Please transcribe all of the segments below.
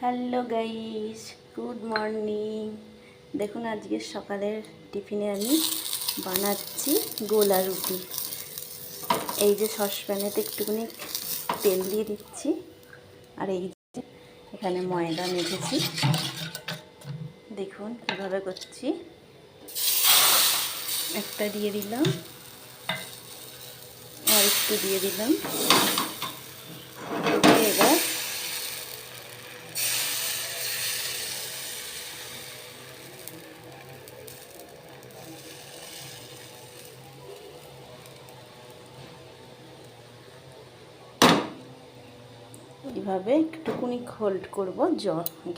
Hello guys, good morning. দেখুন আজকে সকালের টিফিনে আমি বানাচ্ছি গোলা রুটি। এই যে সসপ্যানেতে একটুখানি তেল দিয়ে দিচ্ছি, আর এই যে এখানে ময়দা মেখেছি। দেখুন কীভাবে করছি। একটা দিয়ে দিলাম, আর একটু দিয়ে দিলাম। এবার এইভাবে একটুকুনি হোল্ড করব,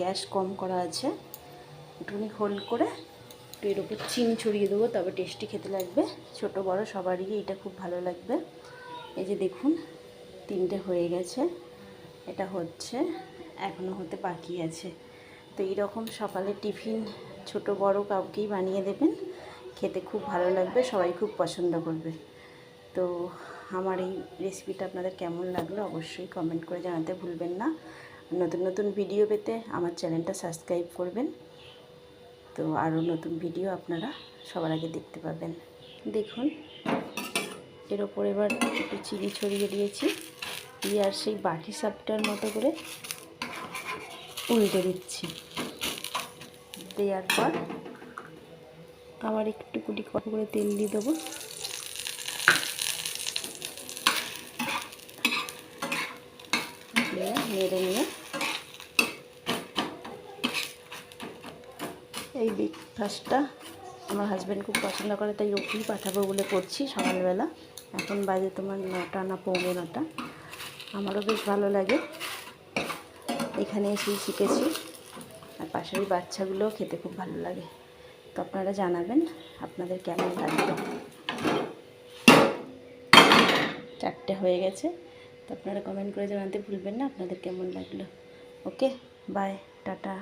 গ্যাস কম করা আছে। একটুকুনি হোল্ড করে একটু এর উপর চিনি ছড়িয়ে দেবো, তবে টেস্টি খেতে লাগবে। ছোট বড় সবারই এটা খুব ভালো লাগবে। এই যে দেখুন তিনটে হয়ে গেছে, এটা হচ্ছে, এখনও হতে বাকি আছে। তো এইরকম সকালে টিফিন ছোট বড় কাউকেই বানিয়ে দেবেন, খেতে খুব ভালো লাগবে, সবাই খুব পছন্দ করবে। তো আমার এই রেসিপিটা আপনাদের কেমন লাগলো অবশ্যই কমেন্ট করে জানাতে ভুলবেন না। নতুন নতুন ভিডিও পেতে আমার চ্যানেলটা সাবস্ক্রাইব করবেন, তো আরও নতুন ভিডিও আপনারা সবার আগে দেখতে পাবেন। দেখুন এর ওপর এবার একটু চিনি ছড়িয়ে দিয়েছি, দিয়ে আর সেই বাটি সাপটার মতো করে উল্টে দিচ্ছি। দেওয়ার পর আবার একটু কুটি কত করে তেল দিয়ে দেবো। নেড়ে নিয়ে এই ব্রেকফাস্টটা আমার হাজব্যান্ড খুব পছন্দ করে, তাই ওকেই পাঠাবো বলে করছি সকালবেলা। এখন বাজে তোমার 9টা না 9:45। আমারও বেশ ভালো লাগে, এখানে এসেই শিখেছি। আর পাশের বাচ্চাগুলোও খেতে খুব ভালো লাগে। তো আপনারা জানাবেন আপনাদের কেমন লাগলো। 4টে হয়ে গেছে, তো আপনারা কমেন্ট করে জানাতে ভুলবেন না আপনাদের কেমন লাগলো। ওকে, বাই, টাটা।